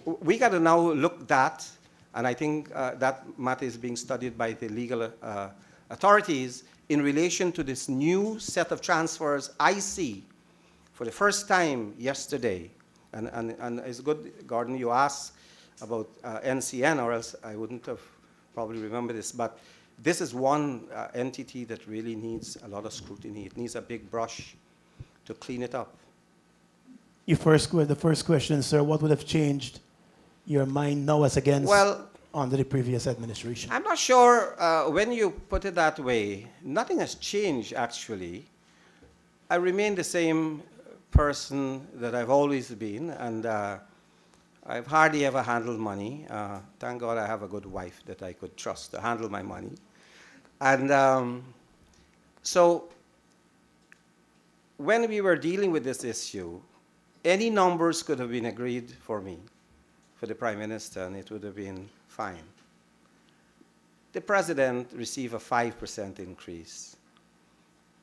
We got to now look at that, and I think that matter is being studied by the legal authorities in relation to this new set of transfers I see for the first time yesterday. And it's good, Gordon, you asked about NCN, or else I wouldn't have probably remembered this, but this is one entity that really needs a lot of scrutiny. It needs a big brush to clean it up. The first question, sir, what would have changed your mind now as against under the previous administration? I'm not sure when you put it that way. Nothing has changed, actually. I remain the same person that I've always been, and I've hardly ever handled money. Thank God I have a good wife that I could trust to handle my money. And so when we were dealing with this issue, any numbers could have been agreed for me, for the Prime Minister, and it would have been fine. The President received a 5% increase.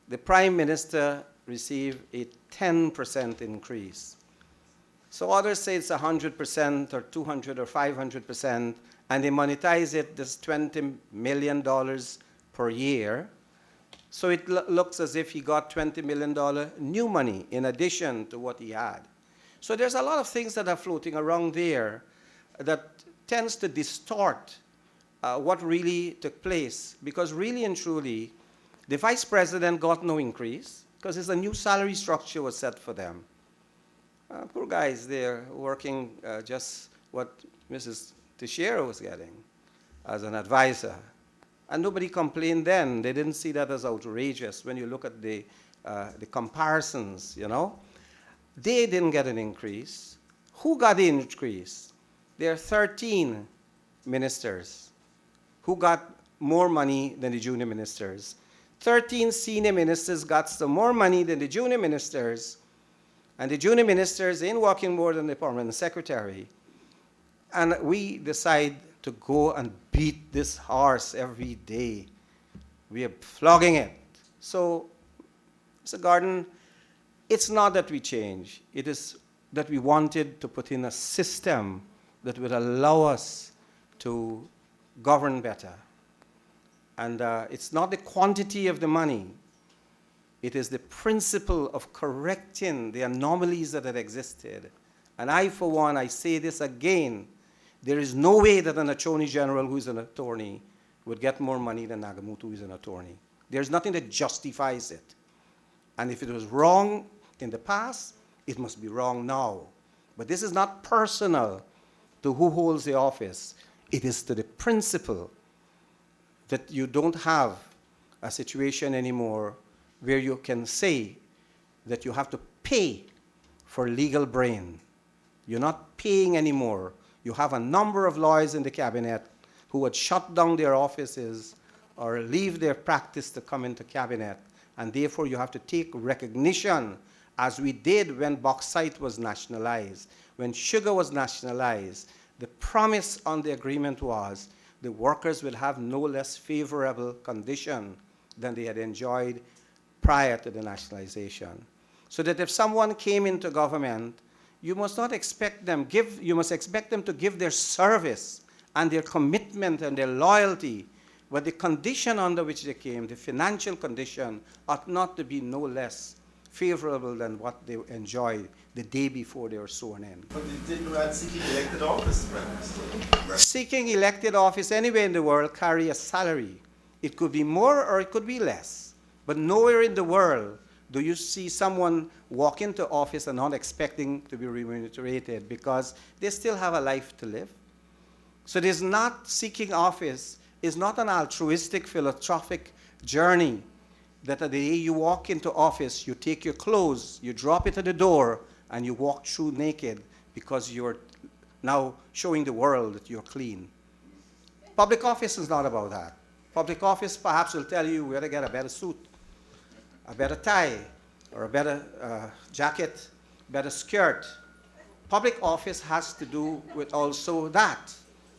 The Prime Minister received a 10% increase. So others say it's 100% or 200 or 500%, and they monetize it this $20 million per year. So it looks as if he got $20 million new money in addition to what he had. So there's a lot of things that are floating around there that tends to distort what really took place, because really and truly, the Vice President got no increase because it's a new salary structure was set for them. Poor guys, they're working just what Mrs. Teixeira was getting as an advisor. And nobody complained then. They didn't see that as outrageous when you look at the comparisons, you know. They didn't get an increase. Who got the increase? There are 13 ministers who got more money than the junior ministers. 13 senior ministers got some more money than the junior ministers, and the junior ministers ain't working more than the permanent secretary. And we decide to go and beat this horse every day. We are flogging it. So, Mr. Gordon, it's not that we change. It is that we wanted to put in a system that would allow us to govern better. And it's not the quantity of the money. It is the principle of correcting the anomalies that had existed. And I, for one, I say this again, there is no way that an attorney general who is an attorney would get more money than Nagamutu, who is an attorney. There's nothing that justifies it. And if it was wrong in the past, it must be wrong now. But this is not personal to who holds the office. It is to the principle that you don't have a situation anymore where you can say that you have to pay for legal brain. You're not paying anymore. You have a number of lawyers in the cabinet who would shut down their offices or leave their practice to come into cabinet, and therefore you have to take recognition, as we did when bauxite was nationalized. When sugar was nationalized, the promise on the agreement was the workers will have no less favorable condition than they had enjoyed prior to the nationalization. So that if someone came into government, you must not expect them, you must expect them to give their service and their commitment and their loyalty, but the condition under which they came, the financial condition, ought not to be no less favorable than what they enjoyed the day before they were sworn in. But they didn't add seeking elected office, Prime Minister. Seeking elected office anywhere in the world carry a salary. It could be more or it could be less. But nowhere in the world do you see someone walk into office and not expecting to be remunerated, because they still have a life to live. So there's not seeking office is not an altruistic, philanthropic journey that the day you walk into office, you take your clothes, you drop it at the door, and you walk through naked because you're now showing the world that you're clean. Public office is not about that. Public office perhaps will tell you where to get a better suit, a better tie, or a better jacket, better skirt. Public office has to do with also that.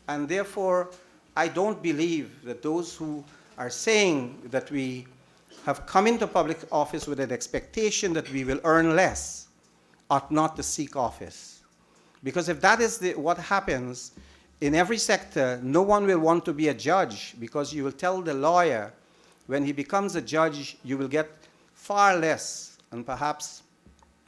And therefore, I don't believe that those who are saying that we have come into public office with an expectation that we will earn less ought not to seek office. Because if that is what happens in every sector, no one will want to be a judge, because you will tell the lawyer when he becomes a judge, you will get far less, and perhaps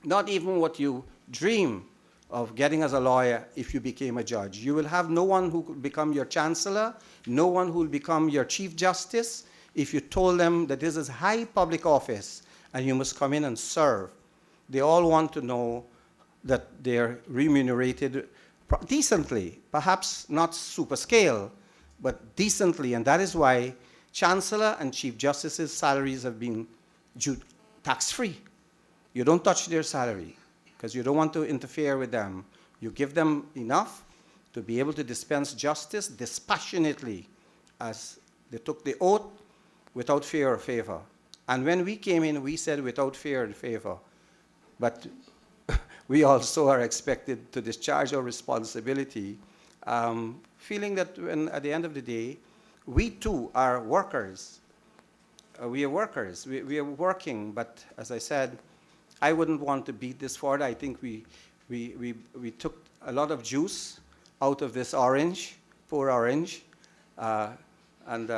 not even what you dream of getting as a lawyer if you became a judge. You will have no one who could become your chancellor, no one who will become your chief justice if you told them that this is high public office and you must come in and serve. They all want to know that they're remunerated decently, perhaps not super scale, but decently, and that is why chancellor and chief justices' salaries have been tax-free. You don't touch their salary because you don't want to interfere with them. You give them enough to be able to dispense justice dispassionately, as they took the oath without fear or favor. And when we came in, we said without fear and favor. But we also are expected to discharge our responsibility, feeling that when, at the end of the day, we too are workers. We are workers. We are working, but as I said, I wouldn't want to beat this forward. I think we took a lot of juice out of this orange, poor orange, and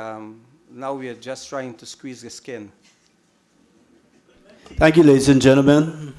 now we are just trying to squeeze the skin. Thank you, ladies and gentlemen.